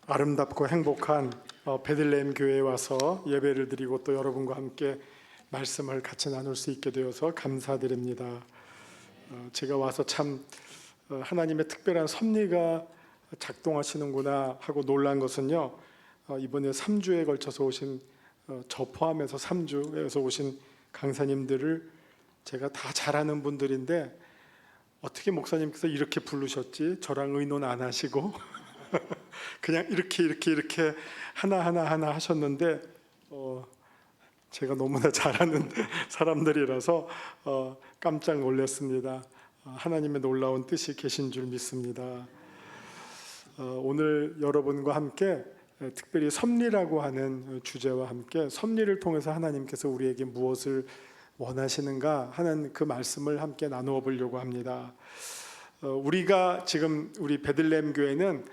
아름답고 행복한 베들레헴 교회에 와서 예배를 드리고 또 여러분과 함께 말씀을 같이 나눌 수 있게 되어서 감사드립니다. 제가 와서 참 하나님의 특별한 섭리가 작동하시는구나 하고 놀란 것은요, 이번에 3주에 걸쳐서 오신 저 포함해서 3주에서 오신 강사님들을 제가 다 잘 아는 분들인데 어떻게 목사님께서 이렇게 부르셨지? 저랑 의논 안 하시고 그냥 이렇게 하나 하셨는데 제가 너무나 잘하는 사람들이라서 깜짝 놀랐습니다. 하나님의 놀라운 뜻이 계신 줄 믿습니다. 오늘 여러분과 함께 특별히 섭리라고 하는 주제와 함께 섭리를 통해서 하나님께서 우리에게 무엇을 원하시는가 하는 그 말씀을 함께 나누어 보려고 합니다. 우리가 지금 우리 베들레헴 교회는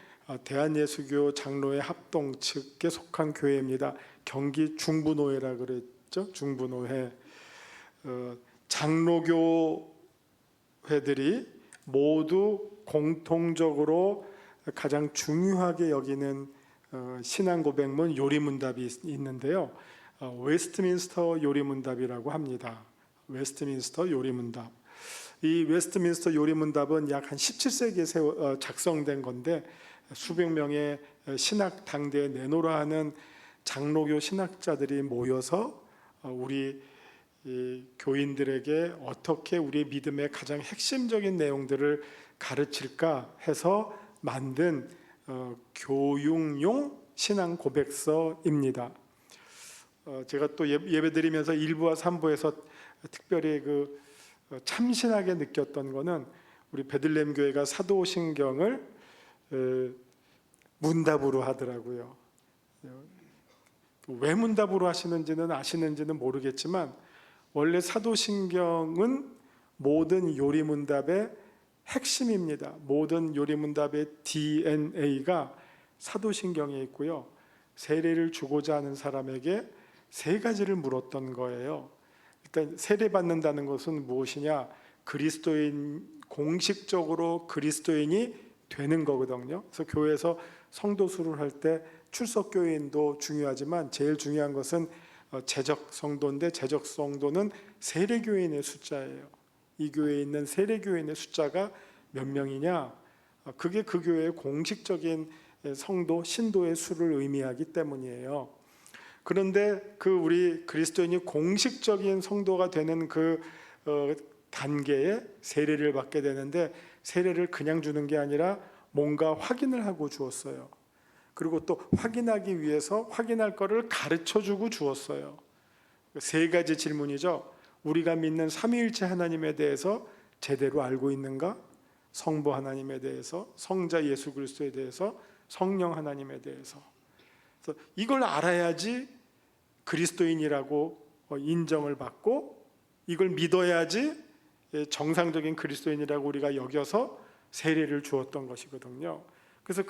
대한예수교 장로회 합동 측에 속한 교회입니다. 경기 중부노회라 그랬죠. 중부노회. 장로교회들이 모두 공통적으로 가장 중요하게 여기는 신앙 고백문 요리문답이 있는데요. 웨스트민스터 요리문답이라고 합니다. 웨스트민스터 요리문답. 이 웨스트민스터 요리문답은 약 한 17세기에 작성된 건데 수백 명의 신학 당대에 내노라 하는 장로교 신학자들이 모여서 우리 교인들에게 어떻게 우리의 믿음의 가장 핵심적인 내용들을 가르칠까 해서 만든 교육용 신앙 고백서입니다. 제가 또 예배드리면서 1부와 3부에서 특별히 참신하게 느꼈던 거는 우리 베들레헴 교회가 사도신경을 문답으로 하더라고요. 왜 문답으로 하시는지는 아시는지는 모르겠지만 원래 사도신경은 모든 요리문답의 핵심입니다. 모든 요리문답의 DNA가 사도신경에 있고요. 세례를 주고자 하는 사람에게 세 가지를 물었던 거예요. 일단 세례받는다는 것은 무엇이냐? 공식적으로 그리스도인이 되는 거거든요. 그래서 교회에서 성도수를 할 때 출석교인도 중요하지만 제일 중요한 것은 재적 성도인데 재적 성도는 세례교인의 숫자예요. 이 교회에 있는 세례교인의 숫자가 몇 명이냐? 그게 그 교회의 공식적인 성도, 신도의 수를 의미하기 때문이에요. 그런데 우리 그리스도인이 공식적인 성도가 되는 단계에 세례를 받게 되는데 세례를 그냥 주는 게 아니라 뭔가 확인을 하고 주었어요. 그리고 또 확인하기 위해서 확인할 거를 가르쳐주고 주었어요. 세 가지 질문이죠. 우리가 믿는 삼위일체 하나님에 대해서 제대로 알고 있는가? 성부 하나님에 대해서, 성자 예수 그리스도에 대해서, 성령 하나님에 대해서. 그래서 이걸 알아야지 그리스도인이라고 인정을 받고 이걸 믿어야지 정상적인 그리스도인이라고 우리가 여겨서 세례를 주었던 것이거든요. 그래서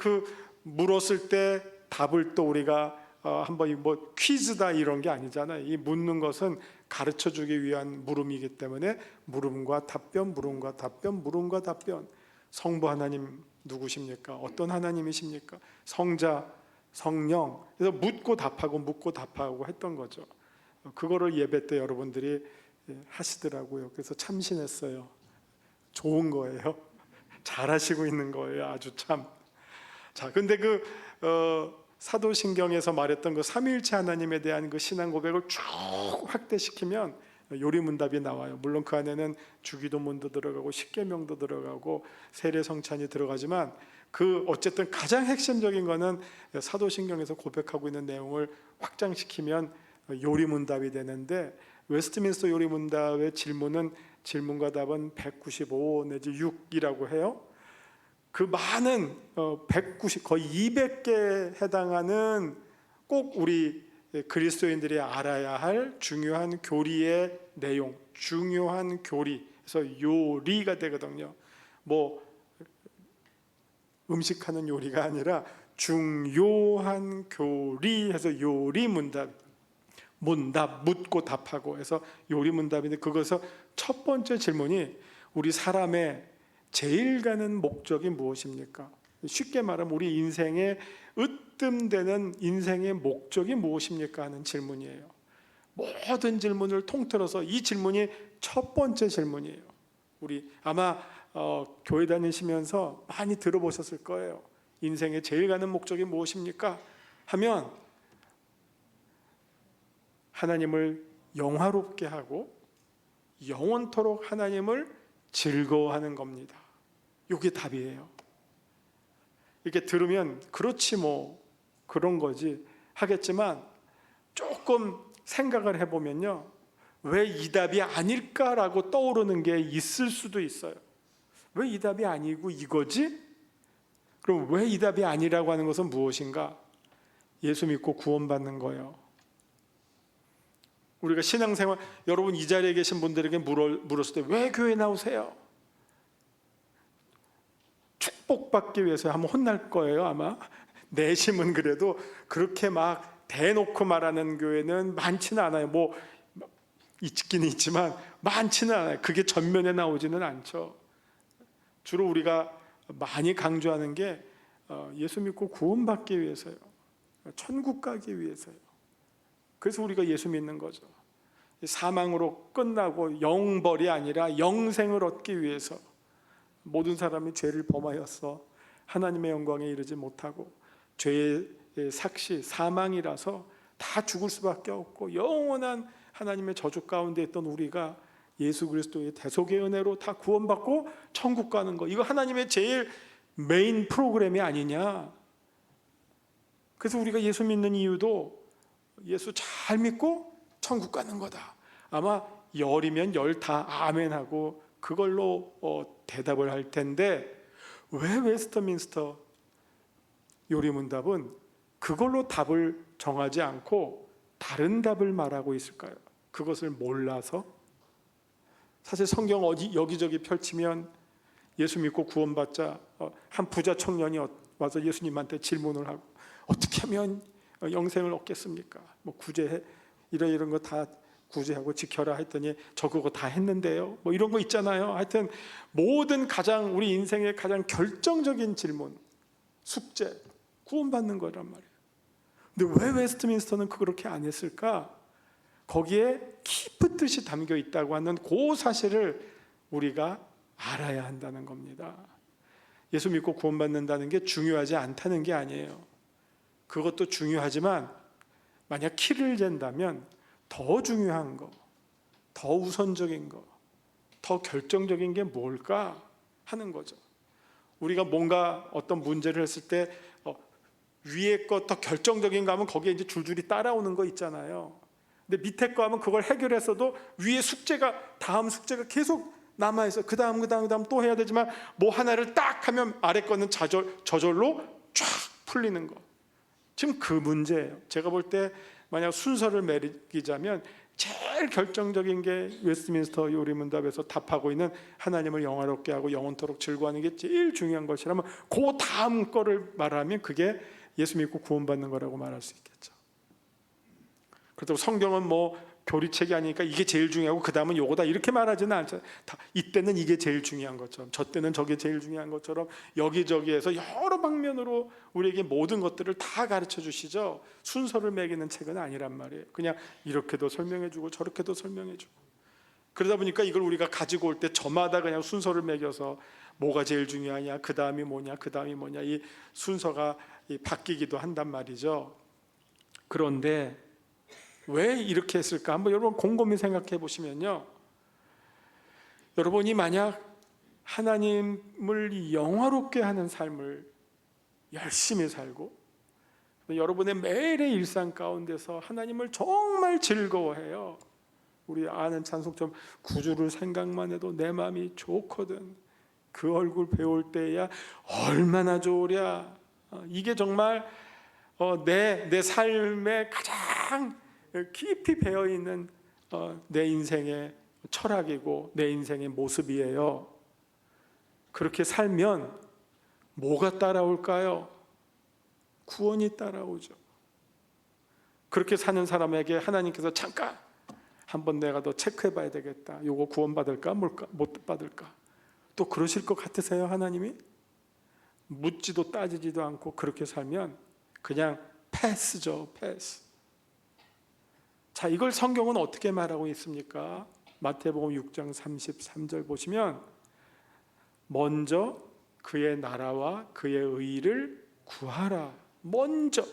물었을 때 답을 또 우리가 한번 퀴즈다 이런 게 아니잖아요. 이 묻는 것은 가르쳐주기 위한 물음이기 때문에 물음과 답변, 물음과 답변, 물음과 답변. 성부 하나님 누구십니까? 어떤 하나님이십니까? 성자, 성령. 그래서 묻고 답하고 했던 거죠. 그거를 예배 때 여러분들이 하시더라고요. 그래서 참신했어요. 좋은 거예요. 잘하시고 있는 거예요. 아주 참. 자, 근데 사도신경에서 말했던 삼위일체 하나님에 대한 신앙 고백을 쭉 확대시키면 요리문답이 나와요. 물론 그 안에는 주기도문도 들어가고 십계명도 들어가고 세례성찬이 들어가지만 어쨌든 가장 핵심적인 거는 사도신경에서 고백하고 있는 내용을 확장시키면 요리문답이 되는데 웨스트민스터 요리문답의 질문과 답은 195 내지 6이라고 해요. 그 많은 190 거의 200개에 해당하는 꼭 우리 그리스도인들이 알아야 할 중요한 교리의 내용, 중요한 교리. 그래서 요리가 되거든요. 음식하는 요리가 아니라 중요한 교리해서 요리문답. 묻고 답하고 해서 요리문답인데 그것에서 첫 번째 질문이 우리 사람의 제일 가는 목적이 무엇입니까? 쉽게 말하면 우리 인생의 으뜸되는 인생의 목적이 무엇입니까 하는 질문이에요. 모든 질문을 통틀어서 이 질문이 첫 번째 질문이에요. 우리 아마 교회 다니시면서 많이 들어보셨을 거예요. 인생의 제일 가는 목적이 무엇입니까? 하면 하나님을 영화롭게 하고 영원토록 하나님을 즐거워하는 겁니다. 이게 답이에요. 이렇게 들으면 그렇지 뭐 그런 거지 하겠지만 조금 생각을 해보면요, 왜 이 답이 아닐까라고 떠오르는 게 있을 수도 있어요. 왜 이 답이 아니고 이거지? 그럼 왜 이 답이 아니라고 하는 것은 무엇인가? 예수 믿고 구원받는 거예요. 우리가 신앙생활, 여러분 이 자리에 계신 분들에게 물었을 때 왜 교회 나오세요? 축복받기 위해서 한번 혼날 거예요 아마. 내심은 그래도 그렇게 막 대놓고 말하는 교회는 많지는 않아요. 뭐 있긴 있지만 많지는 않아요. 그게 전면에 나오지는 않죠. 주로 우리가 많이 강조하는 게 예수 믿고 구원받기 위해서요, 천국 가기 위해서요. 그래서 우리가 예수 믿는 거죠. 사망으로 끝나고 영벌이 아니라 영생을 얻기 위해서. 모든 사람이 죄를 범하였어 하나님의 영광에 이르지 못하고 죄의 삭시 사망이라서 다 죽을 수밖에 없고 영원한 하나님의 저주 가운데 있던 우리가 예수 그리스도의 대속의 은혜로 다 구원받고 천국 가는 거, 이거 하나님의 제일 메인 프로그램이 아니냐. 그래서 우리가 예수 믿는 이유도 예수 잘 믿고 천국 가는 거다. 아마 열이면 열 다 아멘하고 그걸로 대답을 할 텐데, 왜 웨스트민스터 요리문답은 그걸로 답을 정하지 않고 다른 답을 말하고 있을까요? 그것을 몰라서? 사실 성경 여기저기 펼치면 예수 믿고 구원받자 한 부자 청년이 와서 예수님한테 질문을 하고, 어떻게 하면 영생을 얻겠습니까? 뭐 구제해, 이런 거 다 구제하고 지켜라 했더니 저 그거 다 했는데요, 뭐 이런 거 있잖아요. 하여튼 모든 가장 우리 인생의 가장 결정적인 질문, 숙제, 구원받는 거란 말이에요. 근데 왜 웨스트민스터는 그렇게 안 했을까? 거기에 깊은 뜻이 담겨 있다고 하는 그 사실을 우리가 알아야 한다는 겁니다. 예수 믿고 구원받는다는 게 중요하지 않다는 게 아니에요. 그것도 중요하지만 만약 키를 잰다면 더 중요한 거, 더 우선적인 거, 더 결정적인 게 뭘까 하는 거죠. 우리가 뭔가 어떤 문제를 했을 때 위에 거 더 결정적인 거 하면 거기에 이제 줄줄이 따라오는 거 있잖아요. 근데 밑에 거 하면 그걸 해결했어도 위에 숙제가, 다음 숙제가 계속 남아있어. 그 다음 또 해야 되지만 뭐 하나를 딱 하면 아래 거는 저절로 쫙 풀리는 거. 지금 그 문제예요. 제가 볼 때 만약 순서를 매기자면 제일 결정적인 게 웨스트민스터 요리문답에서 답하고 있는 하나님을 영화롭게 하고 영원토록 즐거워하는 게 제일 중요한 것이라면, 그 다음 거를 말하면 그게 예수 믿고 구원받는 거라고 말할 수 있겠죠. 그렇다고 성경은 뭐 교리책이 아니니까 이게 제일 중요하고 그 다음은 요거다 이렇게 말하지는 않죠. 이때는 이게 제일 중요한 것처럼, 저 때는 저게 제일 중요한 것처럼 여기저기에서 여러 방면으로 우리에게 모든 것들을 다 가르쳐 주시죠. 순서를 매기는 책은 아니란 말이에요. 그냥 이렇게도 설명해주고 저렇게도 설명해주고. 그러다 보니까 이걸 우리가 가지고 올 때 저마다 그냥 순서를 매겨서 뭐가 제일 중요하냐, 그 다음이 뭐냐, 그 다음이 뭐냐, 이 순서가 바뀌기도 한단 말이죠. 그런데 왜 이렇게 했을까? 한번 여러분 곰곰이 생각해 보시면요, 여러분이 만약 하나님을 영화롭게 하는 삶을 열심히 살고 여러분의 매일의 일상 가운데서 하나님을 정말 즐거워해요. 우리 아는 찬송처럼 구주를 생각만 해도 내 마음이 좋거든, 그 얼굴 배울 때야 얼마나 좋으랴. 이게 정말 내 삶의 가장 깊이 배어있는 내 인생의 철학이고 내 인생의 모습이에요. 그렇게 살면 뭐가 따라올까요? 구원이 따라오죠. 그렇게 사는 사람에게 하나님께서 잠깐 한번 내가 너 체크해 봐야 되겠다, 요거 구원 받을까 못 받을까, 또 그러실 것 같으세요? 하나님이 묻지도 따지지도 않고 그렇게 살면 그냥 패스죠, 패스. 자, 이걸 성경은 어떻게 말하고 있습니까? 마태복음 6장 33절 보시면 먼저 그의 나라와 그의 의를 구하라. 먼저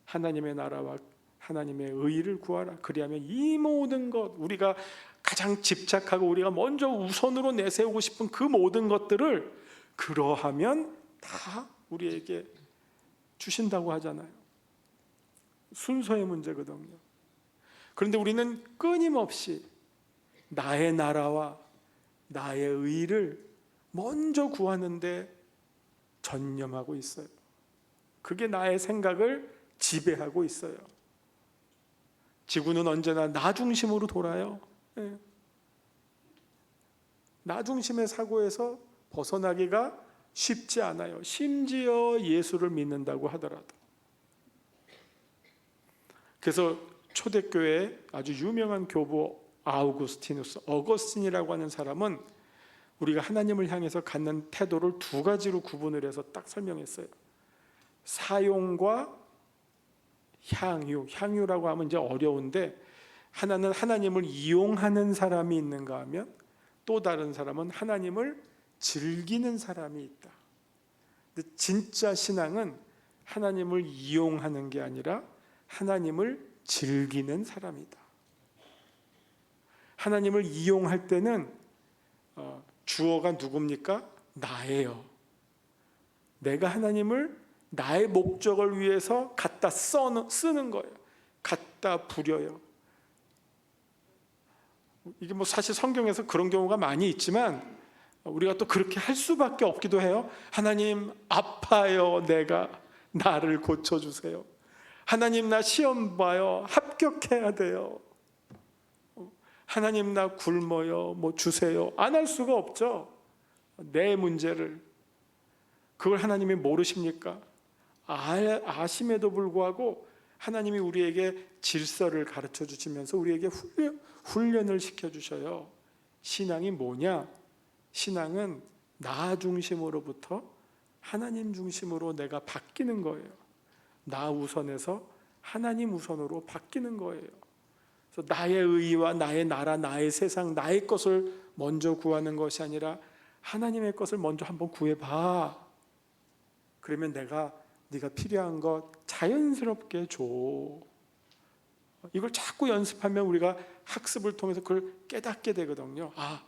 하나님의 나라와 하나님의 의를 구하라. 그리하면 이 모든 것, 우리가 가장 집착하고 우리가 먼저 우선으로 내세우고 싶은 그 모든 것들을 그러하면 다 우리에게 주신다고 하잖아요. 순서의 문제거든요. 그런데 우리는 끊임없이 나의 나라와 나의 의를 먼저 구하는데 전념하고 있어요. 그게 나의 생각을 지배하고 있어요. 지구는 언제나 나 중심으로 돌아요. 나 중심의 사고에서 벗어나기가 쉽지 않아요. 심지어 예수를 믿는다고 하더라도. 그래서 초대교회의 아주 유명한 교부 아우구스티누스, 어거스틴이라고 하는 사람은 우리가 하나님을 향해서 갖는 태도를 두 가지로 구분을 해서 딱 설명했어요. 사용과 향유. 향유라고 하면 이제 어려운데, 하나는 하나님을 이용하는 사람이 있는가 하면 또 다른 사람은 하나님을 즐기는 사람이 있다. 근데 진짜 신앙은 하나님을 이용하는 게 아니라 하나님을 즐기는 사람이다. 하나님을 이용할 때는 주어가 누굽니까? 나예요. 내가 하나님을 나의 목적을 위해서 갖다 쓰는 거예요. 갖다 부려요. 이게 뭐 사실 성경에서 그런 경우가 많이 있지만 우리가 또 그렇게 할 수밖에 없기도 해요. 하나님 아파요. 내가 나를 고쳐주세요. 하나님 나 시험 봐요. 합격해야 돼요. 하나님 나 굶어요. 뭐 주세요. 안 할 수가 없죠. 내 문제를. 그걸 하나님이 모르십니까? 아심에도 불구하고 하나님이 우리에게 질서를 가르쳐 주시면서 우리에게 훈련을 시켜주셔요. 신앙이 뭐냐? 신앙은 나 중심으로부터 하나님 중심으로 내가 바뀌는 거예요. 나 우선에서 하나님 우선으로 바뀌는 거예요. 그래서 나의 의와 나의 나라, 나의 세상, 나의 것을 먼저 구하는 것이 아니라 하나님의 것을 먼저 한번 구해봐. 그러면 네가 필요한 것 자연스럽게 줘. 이걸 자꾸 연습하면 우리가 학습을 통해서 그걸 깨닫게 되거든요. 아,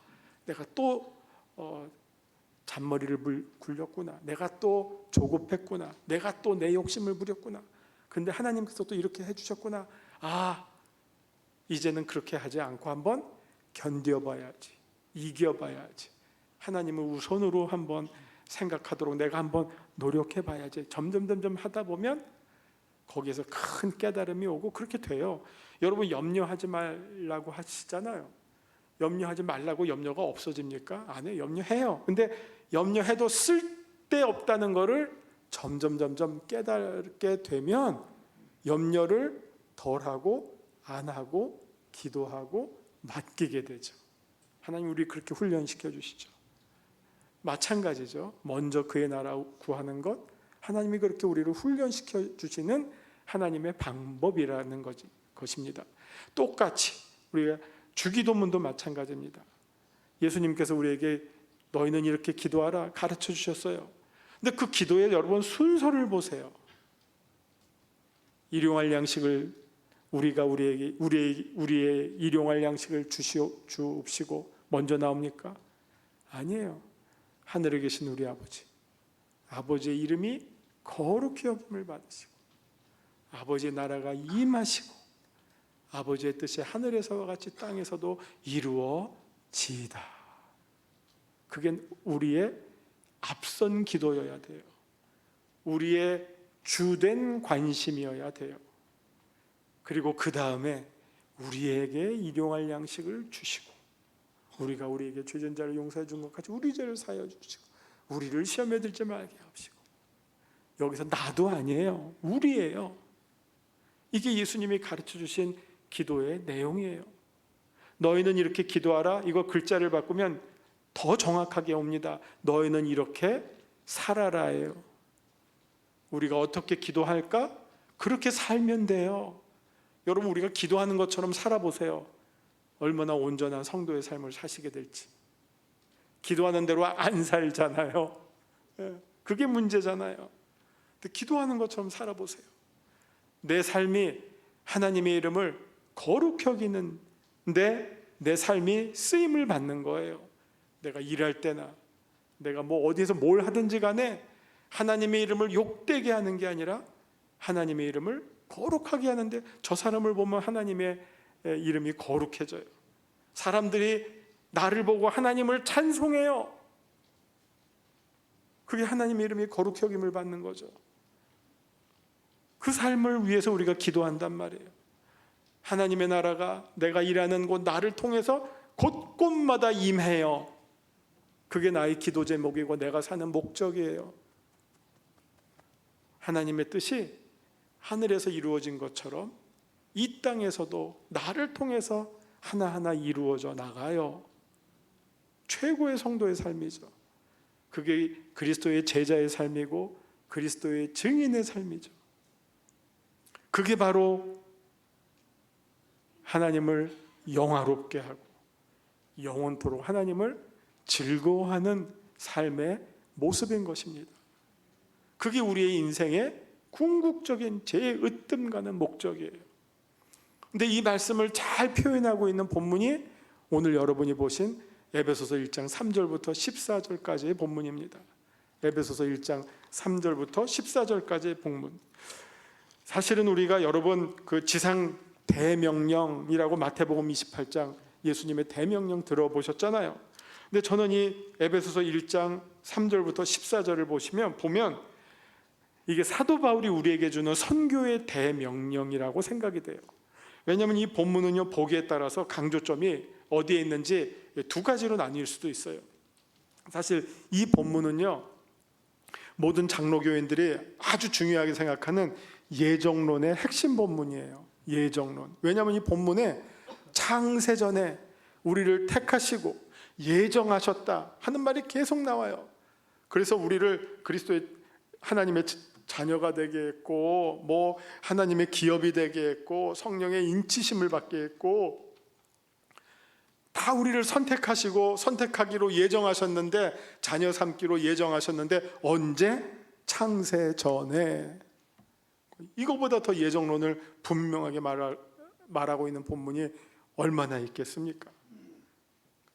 내가 또 잔머리를 굴렸구나. 내가 또 조급했구나. 내가 또 내 욕심을 부렸구나. 근데 하나님께서 또 이렇게 해주셨구나. 아, 이제는 그렇게 하지 않고 한번 견뎌봐야지. 이겨봐야지. 하나님을 우선으로 한번 생각하도록 내가 한번 노력해봐야지. 점점 하다 보면 거기에서 큰 깨달음이 오고 그렇게 돼요. 여러분 염려하지 말라고 하시잖아요. 염려하지 말라고 염려가 없어집니까? 안 해요. 염려해요. 근데 염려해도 쓸데없다는 거를 점점 깨닫게 되면 염려를 덜하고 안 하고 기도하고 맡기게 되죠. 하나님 우리 그렇게 훈련시켜 주시죠. 마찬가지죠. 먼저 그의 나라 구하는 것, 하나님이 그렇게 우리를 훈련시켜 주시는 하나님의 방법이라는 것입니다. 똑같이 우리가 주기도문도 마찬가지입니다. 예수님께서 우리에게 너희는 이렇게 기도하라 가르쳐 주셨어요. 근데 그 기도에 여러분 순서를 보세요. 일용할 양식을 우리의 일용할 양식을 주옵시고 먼저 나옵니까? 아니에요. 하늘에 계신 우리 아버지의 이름이 거룩히 여김을 받으시고 아버지의 나라가 임하시고 아버지의 뜻이 하늘에서와 같이 땅에서도 이루어지이다. 그게 우리의 앞선 기도여야 돼요. 우리의 주된 관심이어야 돼요. 그리고 그 다음에 우리에게 일용할 양식을 주시고 우리가 우리에게 죄진 자를 용서해 준 것 같이 우리 죄를 사하여 주시고 우리를 시험에 들지 말게 하시고. 여기서 나도 아니에요. 우리예요. 이게 예수님이 가르쳐 주신 기도의 내용이에요. 너희는 이렇게 기도하라. 이거 글자를 바꾸면 더 정확하게 옵니다. 너희는 이렇게 살아라예요. 우리가 어떻게 기도할까? 그렇게 살면 돼요. 여러분, 우리가 기도하는 것처럼 살아보세요. 얼마나 온전한 성도의 삶을 사시게 될지. 기도하는 대로 안 살잖아요. 그게 문제잖아요. 근데 기도하는 것처럼 살아보세요. 내 삶이 하나님의 이름을 거룩히 여기는데 내 삶이 쓰임을 받는 거예요. 내가 일할 때나 내가 어디서 뭘 하든지 간에 하나님의 이름을 욕되게 하는 게 아니라 하나님의 이름을 거룩하게 하는데, 저 사람을 보면 하나님의 이름이 거룩해져요. 사람들이 나를 보고 하나님을 찬송해요. 그게 하나님의 이름이 거룩히 여김을 받는 거죠. 그 삶을 위해서 우리가 기도한단 말이에요. 하나님의 나라가 내가 일하는 곳, 나를 통해서 곳곳마다 임해요. 그게 나의 기도 제목이고 내가 사는 목적이에요. 하나님의 뜻이 하늘에서 이루어진 것처럼 이 땅에서도 나를 통해서 하나하나 이루어져 나가요. 최고의 성도의 삶이죠. 그게 그리스도의 제자의 삶이고 그리스도의 증인의 삶이죠. 그게 바로 하나님을 영화롭게 하고 영원토록 하나님을 즐거워하는 삶의 모습인 것입니다. 그게 우리의 인생의 궁극적인 제일 으뜸 가는 목적이에요. 근데 이 말씀을 잘 표현하고 있는 본문이 오늘 여러분이 보신 에베소서 1장 3절부터 14절까지의 본문입니다. 에베소서 1장 3절부터 14절까지의 본문. 사실은 우리가 여러분 그 지상 대명령이라고 마태복음 28장 예수님의 대명령 들어보셨잖아요. 근데 저는 이 에베소서 1장 3절부터 14절을 보면 이게 사도 바울이 우리에게 주는 선교의 대명령이라고 생각이 돼요. 왜냐하면 이 본문은요, 보기에 따라서 강조점이 어디에 있는지 두 가지로 나뉠 수도 있어요. 사실 이 본문은요, 모든 장로교인들이 아주 중요하게 생각하는 예정론의 핵심 본문이에요. 예정론. 왜냐하면 이 본문에 창세전에 우리를 택하시고 예정하셨다 하는 말이 계속 나와요. 그래서 우리를 그리스도의 하나님의 자녀가 되게 했고 하나님의 기업이 되게 했고 성령의 인치심을 받게 했고 다 우리를 선택하기로 예정하셨는데, 자녀 삼기로 예정하셨는데 언제? 창세 전에. 이거보다 더 예정론을 분명하게 말하고 있는 본문이 얼마나 있겠습니까?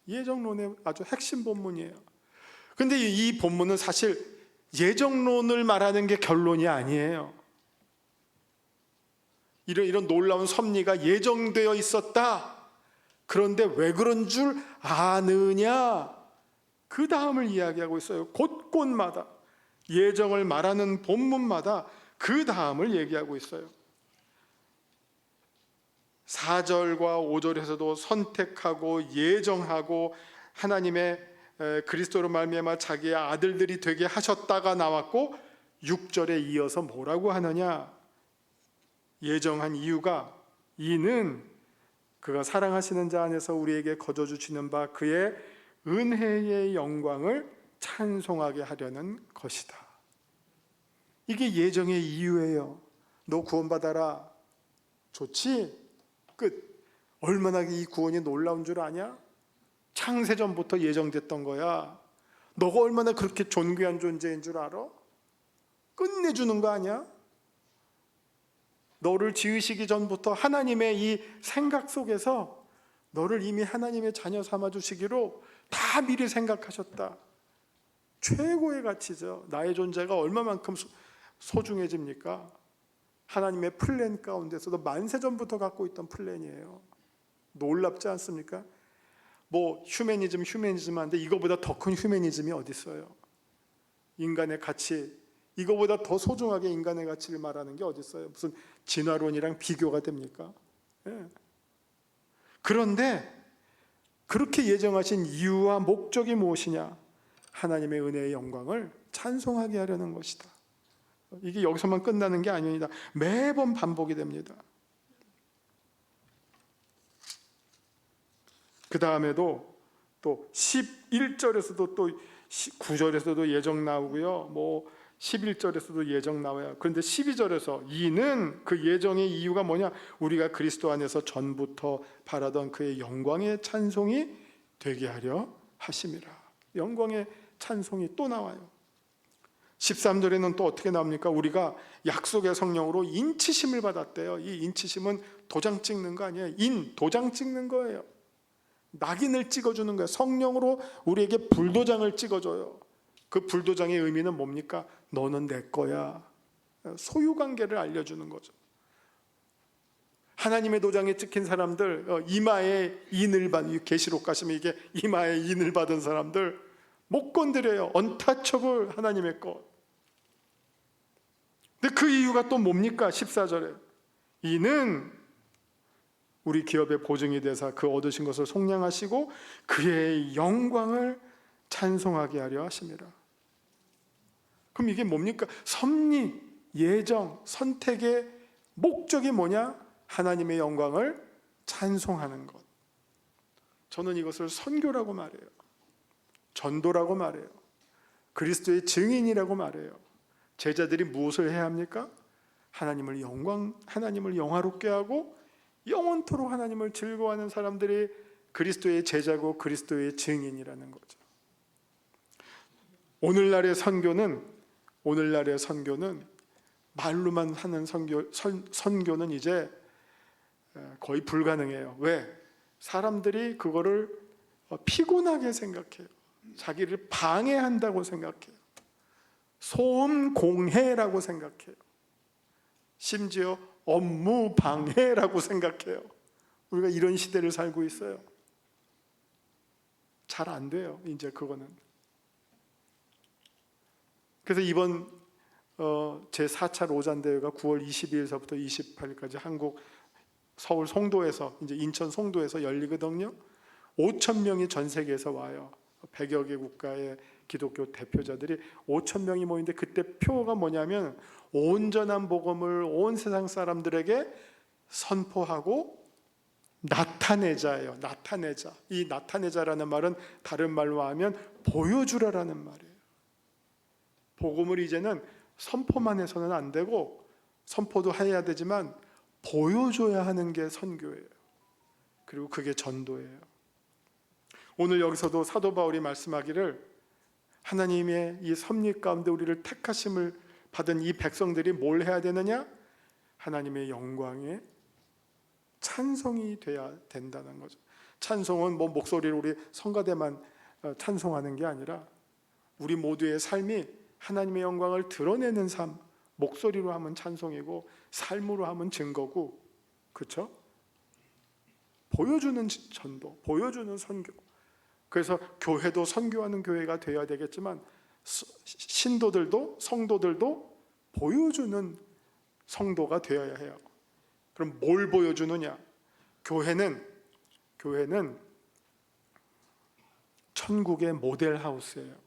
예정론의 아주 핵심 본문이에요. 근데 이 본문은 사실 예정론을 말하는 게 결론이 아니에요. 이런 놀라운 섭리가 예정되어 있었다. 그런데 왜 그런 줄 아느냐? 그 다음을 이야기하고 있어요. 곳곳마다 예정을 말하는 본문마다 그 다음을 얘기하고 있어요. 4절과 5절에서도 선택하고 예정하고 하나님의 그리스도로 말미암아 자기의 아들들이 되게 하셨다가 나왔고, 6절에 이어서 뭐라고 하느냐? 예정한 이유가 이는 그가 사랑하시는 자 안에서 우리에게 거저 주시는 바 그의 은혜의 영광을 찬송하게 하려는 것이다. 이게 예정의 이유예요. 너 구원받아라. 좋지? 끝. 얼마나 이 구원이 놀라운 줄 아냐? 창세전부터 예정됐던 거야. 너가 얼마나 그렇게 존귀한 존재인 줄 알아? 끝내주는 거 아니야? 너를 지으시기 전부터 하나님의 이 생각 속에서 너를 이미 하나님의 자녀 삼아주시기로 다 미리 생각하셨다. 최고의 가치죠. 나의 존재가 얼마만큼 소중해집니까? 하나님의 플랜 가운데서도 만세전부터 갖고 있던 플랜이에요. 놀랍지 않습니까? 휴머니즘 한데 이거보다 더 큰 휴머니즘이 어디 있어요? 인간의 가치, 이거보다 더 소중하게 인간의 가치를 말하는 게 어디 있어요? 무슨 진화론이랑 비교가 됩니까? 예. 그런데 그렇게 예정하신 이유와 목적이 무엇이냐? 하나님의 은혜의 영광을 찬송하게 하려는 것이다. 이게 여기서만 끝나는 게 아닙니다. 매번 반복이 됩니다. 그 다음에도 또 11절에서도 또 9절에서도 예정 나오고요. 11절에서도 예정 나와요. 그런데 12절에서 이는 그 예정의 이유가 뭐냐? 우리가 그리스도 안에서 전부터 바라던 그의 영광의 찬송이 되게 하려 하심이라. 영광의 찬송이 또 나와요. 13절에는 또 어떻게 나옵니까? 우리가 약속의 성령으로 인치심을 받았대요. 이 인치심은 도장 찍는 거 아니에요. 도장 찍는 거예요. 낙인을 찍어주는 거예요. 성령으로 우리에게 불도장을 찍어줘요. 그 불도장의 의미는 뭡니까? 너는 내 거야. 소유관계를 알려주는 거죠. 하나님의 도장에 찍힌 사람들, 이마에 인을 받은, 계시록 가시면 이게 이마에 인을 받은 사람들 못 건드려요. untouchable, 하나님의 것. 근데 그 이유가 또 뭡니까? 14절에 이는 우리 기업의 보증이 되사 그 얻으신 것을 속량하시고 그의 영광을 찬송하게 하려 하심이라. 그럼 이게 뭡니까? 섭리, 예정, 선택의 목적이 뭐냐? 하나님의 영광을 찬송하는 것. 저는 이것을 선교라고 말해요. 전도라고 말해요. 그리스도의 증인이라고 말해요. 제자들이 무엇을 해야 합니까? 하나님을 영화롭게 하고 영원토록 하나님을 즐거워하는 사람들이 그리스도의 제자고 그리스도의 증인이라는 거죠. 오늘날의 선교는 말로만 하는 선교는 이제 거의 불가능해요. 왜? 사람들이 그거를 피곤하게 생각해요. 자기를 방해한다고 생각해요. 소음공해라고 생각해요. 심지어 업무 방해라고 생각해요. 우리가 이런 시대를 살고 있어요. 잘 안 돼요, 이제 그거는. 그래서 이번 제4차 로잔대회가 9월 22일서부터 28일까지 한국 서울 송도에서, 이제 인천 송도에서 열리거든요. 5,000명이 전 세계에서 와요. 100여 개 국가의 기독교 대표자들이 5,000명이 모이는데, 그때 표가 뭐냐면 온전한 복음을 온 세상 사람들에게 선포하고 나타내자예요. 나타내자. 이 나타내자라는 말은 다른 말로 하면 보여주라라는 말이에요. 복음을 이제는 선포만 해서는 안 되고, 선포도 해야 되지만 보여줘야 하는 게 선교예요. 그리고 그게 전도예요. 오늘 여기서도 사도 바울이 말씀하기를, 하나님의 이 섭리 가운데 우리를 택하심을 받은 이 백성들이 뭘 해야 되느냐? 하나님의 영광에 찬송이 돼야 된다는 거죠. 찬송은 목소리로 우리 성가대만 찬송하는 게 아니라 우리 모두의 삶이 하나님의 영광을 드러내는 삶, 목소리로 하면 찬송이고 삶으로 하면 증거고, 그렇죠? 보여주는 전도, 보여주는 선교. 그래서 교회도 선교하는 교회가 되어야 되겠지만, 신도들도 성도들도 보여주는 성도가 되어야 해요. 그럼 뭘 보여주느냐? 교회는 천국의 모델하우스예요.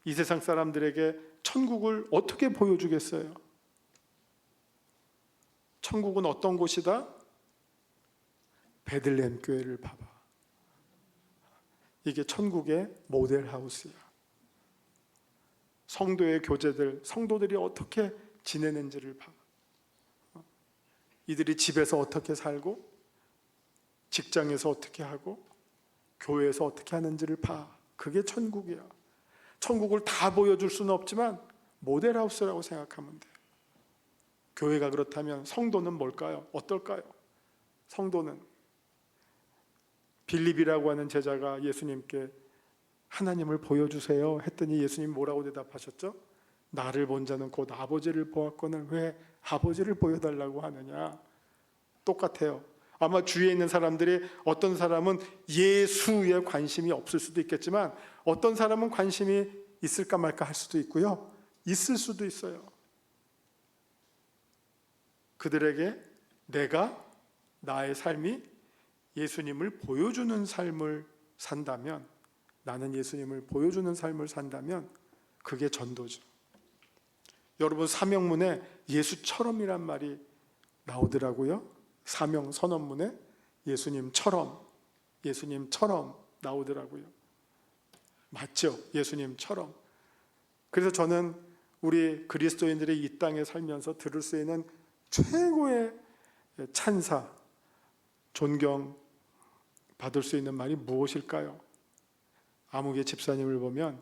이 세상 사람들에게 천국을 어떻게 보여주겠어요? 천국은 어떤 곳이다? 베들레헴 교회를 봐봐. 이게 천국의 모델하우스야. 성도의 교제들, 성도들이 어떻게 지내는지를 봐. 이들이 집에서 어떻게 살고, 직장에서 어떻게 하고, 교회에서 어떻게 하는지를 봐. 그게 천국이야. 천국을 다 보여줄 수는 없지만 모델하우스라고 생각하면 돼요. 교회가 그렇다면 성도는 뭘까요? 어떨까요? 성도는 빌립이라고 하는 제자가 예수님께 하나님을 보여주세요 했더니 예수님 뭐라고 대답하셨죠? 나를 본 자는 곧 아버지를 보았거늘 왜 아버지를 보여달라고 하느냐? 똑같아요. 아마 주위에 있는 사람들이, 어떤 사람은 예수에 관심이 없을 수도 있겠지만 어떤 사람은 관심이 있을까 말까 할 수도 있고요, 있을 수도 있어요. 그들에게 나의 삶이 예수님을 보여주는 삶을 산다면, 나는 예수님을 보여주는 삶을 산다면 그게 전도죠. 여러분, 사명문에 예수처럼이란 말이 나오더라고요. 사명 선언문에 예수님처럼. 예수님처럼 나오더라고요. 맞죠? 예수님처럼. 그래서 저는 우리 그리스도인들이 이 땅에 살면서 들을 수 있는 최고의 찬사, 존경 받을 수 있는 말이 무엇일까요? 아무개 집사님을 보면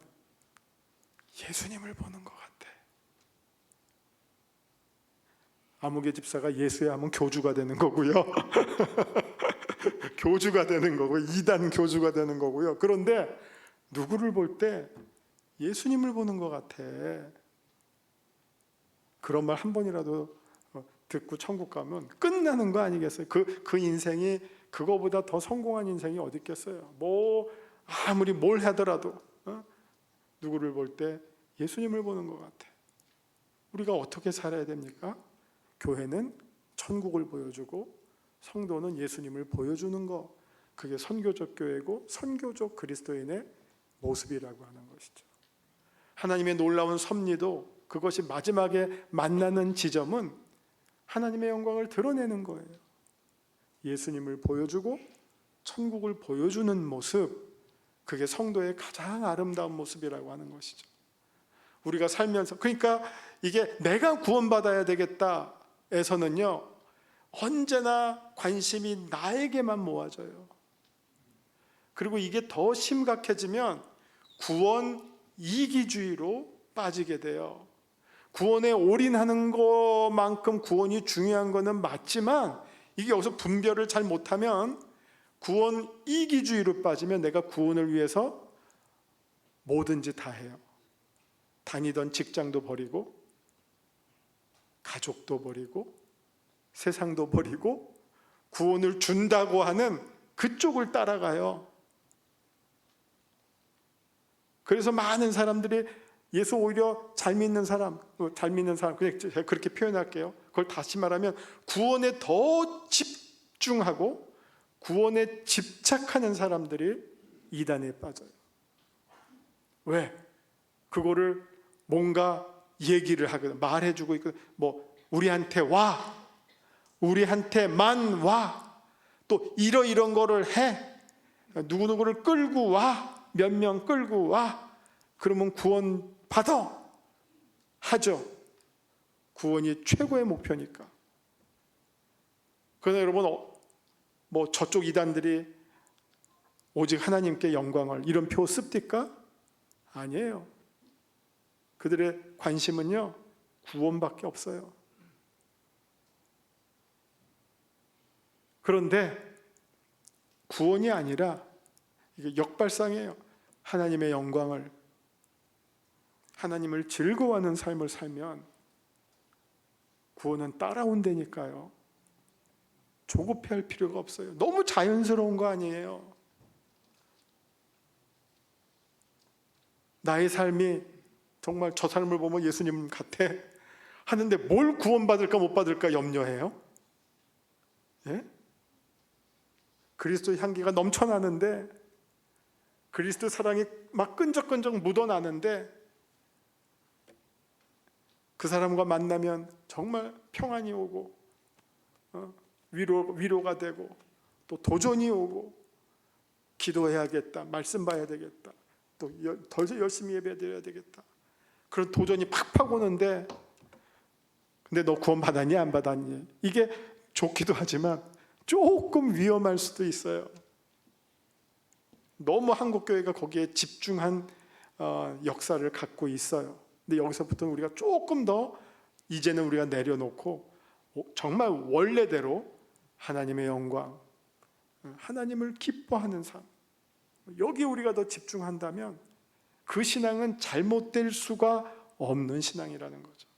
예수님을 보는 것 같아. 아무개 집사가 예수야 하면 교주가 되는 거고요. 교주가 되는 거고, 이단 교주가 되는 거고요. 그런데 누구를 볼 때 예수님을 보는 것 같아. 그런 말 한 번이라도 듣고 천국 가면 끝나는 거 아니겠어요? 그 인생이 그거보다 더 성공한 인생이 어디 있겠어요? 뭐 아무리 뭘 하더라도 누구를 볼 때 예수님을 보는 것 같아. 우리가 어떻게 살아야 됩니까? 교회는 천국을 보여주고 성도는 예수님을 보여주는 거, 그게 선교적 교회고 선교적 그리스도인의 모습이라고 하는 것이죠. 하나님의 놀라운 섭리도 그것이 마지막에 만나는 지점은 하나님의 영광을 드러내는 거예요. 예수님을 보여주고 천국을 보여주는 모습, 그게 성도의 가장 아름다운 모습이라고 하는 것이죠. 우리가 살면서, 그러니까 이게 내가 구원받아야 되겠다에서는요, 언제나 관심이 나에게만 모아져요. 그리고 이게 더 심각해지면 구원 이기주의로 빠지게 돼요. 구원에 올인하는 것만큼 구원이 중요한 것은 맞지만, 이게 여기서 분별을 잘 못하면 구원 이기주의로 빠지면 내가 구원을 위해서 뭐든지 다 해요. 다니던 직장도 버리고, 가족도 버리고, 세상도 버리고, 구원을 준다고 하는 그쪽을 따라가요. 그래서 많은 사람들이 예수 오히려 잘 믿는 사람, 그냥 제가 그렇게 표현할게요. 그걸 다시 말하면 구원에 더 집중하고 구원에 집착하는 사람들이 이단에 빠져요. 왜? 그거를 뭔가 얘기를 하거든, 말해주고 있거든. 뭐 우리한테 와, 우리한테만 와, 또 이런 거를 해, 누구누구를 끌고 와, 몇 명 끌고 와, 그러면 구원 받아 하죠. 구원이 최고의 목표니까. 그러나 여러분, 뭐 저쪽 이단들이 오직 하나님께 영광을 이런 표 씁니까? 아니에요. 그들의 관심은요, 구원밖에 없어요. 그런데 구원이 아니라 이게 역발상이에요. 하나님의 영광을, 하나님을 즐거워하는 삶을 살면 구원은 따라온다니까요. 조급해할 필요가 없어요. 너무 자연스러운 거 아니에요. 나의 삶이 정말 저 삶을 보면 예수님 같아 하는데 뭘 구원받을까 못 받을까 염려해요? 예? 그리스도의 향기가 넘쳐나는데, 그리스도 사랑이 막 끈적끈적 묻어나는데, 그 사람과 만나면 정말 평안이 오고 위로가 되고, 또 도전이 오고, 기도해야겠다, 말씀 봐야 되겠다, 또 더 열심히 예배드려야 되겠다, 그런 도전이 팍팍 오는데, 근데 너 구원 받았니 안 받았니? 이게 좋기도 하지만 조금 위험할 수도 있어요. 너무 한국교회가 거기에 집중한 역사를 갖고 있어요. 근데 여기서부터는 우리가 조금 더 이제는 우리가 내려놓고 정말 원래대로 하나님의 영광, 하나님을 기뻐하는 삶, 여기 우리가 더 집중한다면 그 신앙은 잘못될 수가 없는 신앙이라는 거죠.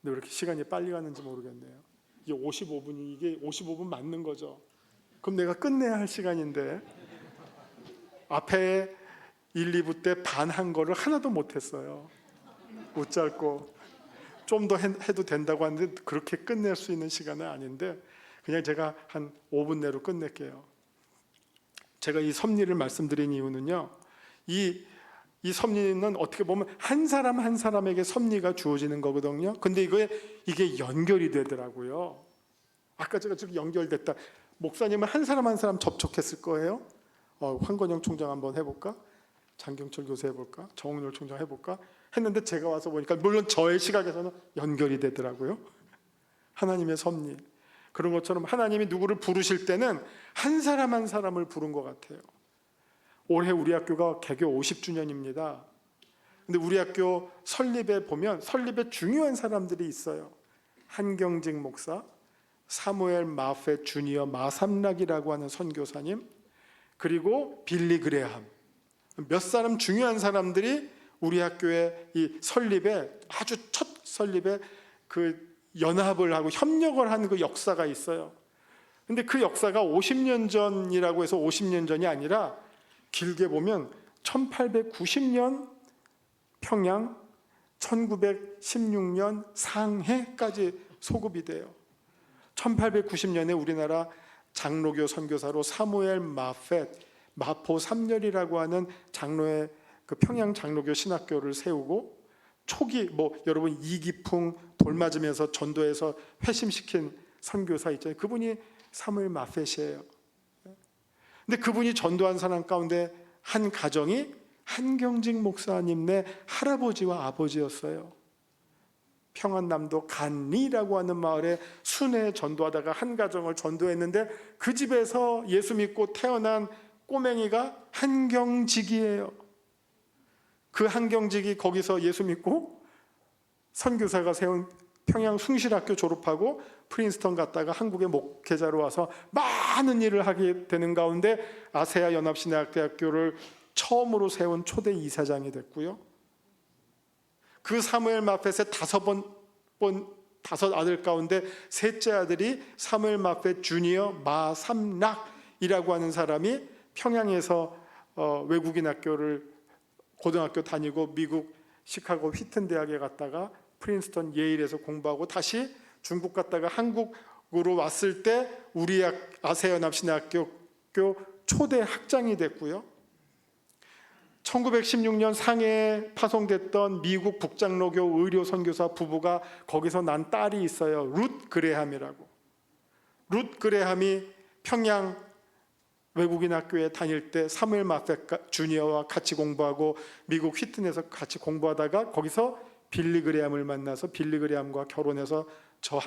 근데 왜 이렇게 시간이 빨리 가는지 모르겠네요. 이게 55분 맞는 거죠. 그럼 내가 끝내야 할 시간인데 앞에 1, 2부 때 반 한 거를 하나도 못했어요. 못 짧고 좀 더 해도 된다고 하는데 그렇게 끝낼 수 있는 시간은 아닌데 그냥 제가 한 5분 내로 끝낼게요. 제가 이 섭리를 말씀드린 이유는요, 이 섭리는 어떻게 보면 한 사람 한 사람에게 섭리가 주어지는 거거든요. 근데 이게 연결이 되더라고요. 아까 제가 지금 연결됐다, 목사님은 한 사람 한 사람 접촉했을 거예요. 황건영 총장 한번 해볼까? 장경철 교수 해볼까? 정은열 총장 해볼까? 했는데 제가 와서 보니까 물론 저의 시각에서는 연결이 되더라고요. 하나님의 섭리. 그런 것처럼 하나님이 누구를 부르실 때는 한 사람 한 사람을 부른 것 같아요. 올해 우리 학교가 개교 50주년입니다. 근데 우리 학교 설립에 보면 설립에 중요한 사람들이 있어요. 한경직 목사, 사무엘 마페 주니어 마삼락이라고 하는 선교사님, 그리고 빌리 그레함. 몇 사람 중요한 사람들이 우리 학교의 이 설립에 아주 첫 설립에 그 연합을 하고 협력을 한 그 역사가 있어요. 근데 그 역사가 50년 전이라고 해서 50년 전이 아니라 길게 보면 1890년 평양, 1916년 상해까지 소급이 돼요. 1890년에 우리나라 장로교 선교사로 사무엘 마포 삼렬이라고 하는 장로의 그 평양 장로교 신학교를 세우고 초기 여러분 이기풍 돌 맞으면서 전도해서 회심시킨 선교사 있잖아요. 그분이 사무엘 마펫이에요. 근데 그분이 전도한 사람 가운데 한 가정이 한경직 목사님네 할아버지와 아버지였어요. 평안남도 간리라고 하는 마을에 순회 전도하다가 한 가정을 전도했는데 그 집에서 예수 믿고 태어난 꼬맹이가 한경직이에요. 그 한경직이 거기서 예수 믿고 선교사가 세운 평양 숭실학교 졸업하고 프린스턴 갔다가 한국에 목회자로 와서 많은 일을 하게 되는 가운데 아세아 연합신학대학교를 처음으로 세운 초대 이사장이 됐고요. 그 사무엘 마펫의 다섯 아들 가운데 셋째 아들이 사무엘 마펫 주니어 마삼락이라고 하는 사람이 평양에서 외국인 학교를 고등학교 다니고 미국 시카고 휘튼 대학에 갔다가 프린스턴 예일에서 공부하고 다시 중국 갔다가 한국으로 왔을 때 우리 아세아연합신학교 초대 학장이 됐고요. 1916년 상해에 파송됐던 미국 북장로교 의료 선교사 부부가 거기서 난 딸이 있어요. 룻 그레함이라고. 룻 그레함이 평양 외국인 학교에 다닐 때 사무엘 마펫 주니어와 같이 공부하고 미국 휘튼에서 같이 공부하다가 거기서 빌리 그레함을 만나서 빌리 그레함과 결혼해서 저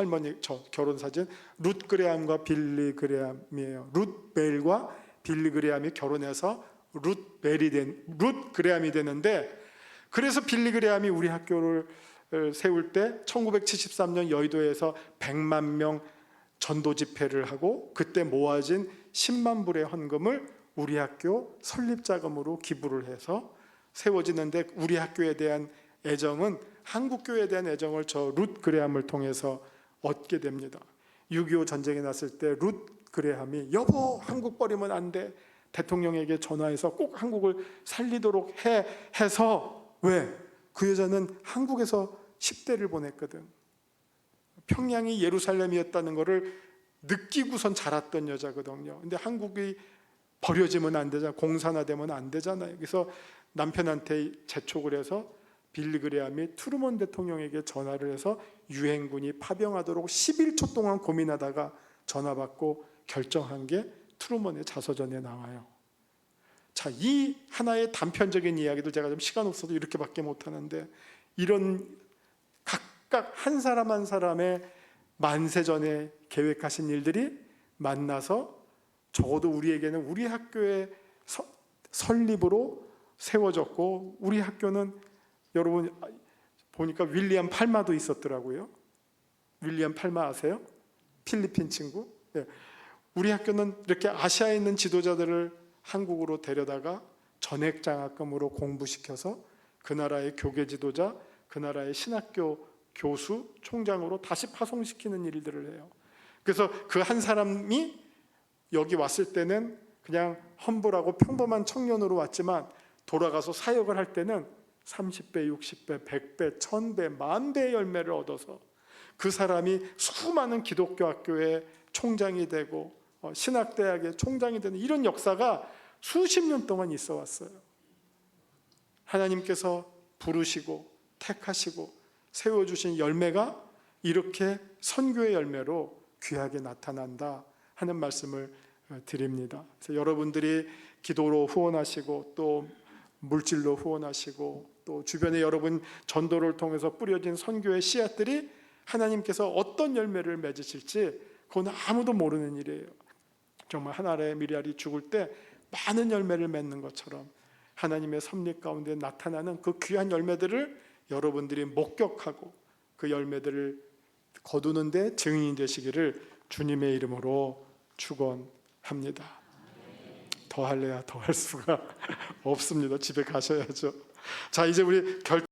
결혼 사진 룻 그레함과 빌리 그레함이에요. 룻 벨과 빌리 그레함이 결혼해서 룻 그레함이 되는데, 그래서 빌리 그레함이 우리 학교를 세울 때 1973년 여의도에서 100만 명 전도 집회를 하고 그때 모아진 10만 불의 헌금을 우리 학교 설립 자금으로 기부를 해서 세워지는데, 우리 학교에 대한 애정은 한국 교회에 대한 애정을 저 룻 그레함을 통해서 얻게 됩니다. 6.25 전쟁이 났을 때 룻 그레함이 여보 한국 버리면 안 돼, 대통령에게 전화해서 꼭 한국을 살리도록 해서 왜? 그 여자는 한국에서 10대를 보냈거든. 평양이 예루살렘이었다는 것을 느끼고선 자랐던 여자거든요. 근데 한국이 버려지면 안 되잖아, 공산화되면 안 되잖아요. 그래서 남편한테 재촉을 해서 빌리 그레함이 트루먼 대통령에게 전화를 해서 유행군이 파병하도록 11초 동안 고민하다가 전화 받고 결정한 게 트루먼의 자서전에 나와요. 자, 이 하나의 단편적인 이야기도 제가 좀 시간 없어서 이렇게밖에 못하는데, 이런 각각 한 사람 한 사람의 만세 전에 계획하신 일들이 만나서 적어도 우리에게는 우리 학교의 설립으로 세워졌고, 우리 학교는 여러분 보니까 윌리엄 팔마도 있었더라고요. 윌리엄 팔마 아세요? 필리핀 친구. 네. 우리 학교는 이렇게 아시아에 있는 지도자들을 한국으로 데려다가 전액장학금으로 공부시켜서 그 나라의 교계 지도자, 그 나라의 신학교 교수, 총장으로 다시 파송시키는 일들을 해요. 그래서 그 한 사람이 여기 왔을 때는 그냥 험불하고 평범한 청년으로 왔지만 돌아가서 사역을 할 때는 30배, 60배, 100배, 1000배, 만배의 열매를 얻어서 그 사람이 수많은 기독교 학교의 총장이 되고 신학대학의 총장이 되는 이런 역사가 수십 년 동안 있어 왔어요. 하나님께서 부르시고 택하시고 세워주신 열매가 이렇게 선교의 열매로 귀하게 나타난다 하는 말씀을 드립니다. 그래서 여러분들이 기도로 후원하시고 또 물질로 후원하시고 또 주변에 여러분 전도를 통해서 뿌려진 선교의 씨앗들이 하나님께서 어떤 열매를 맺으실지 그건 아무도 모르는 일이에요. 정말 한 알의 미리알이 죽을 때 많은 열매를 맺는 것처럼 하나님의 섭리 가운데 나타나는 그 귀한 열매들을 여러분들이 목격하고 그 열매들을 거두는 데 증인이 되시기를 주님의 이름으로 축원합니다. 더 할래야 더 할 수가 없습니다. 집에 가셔야죠. 자, 이제 우리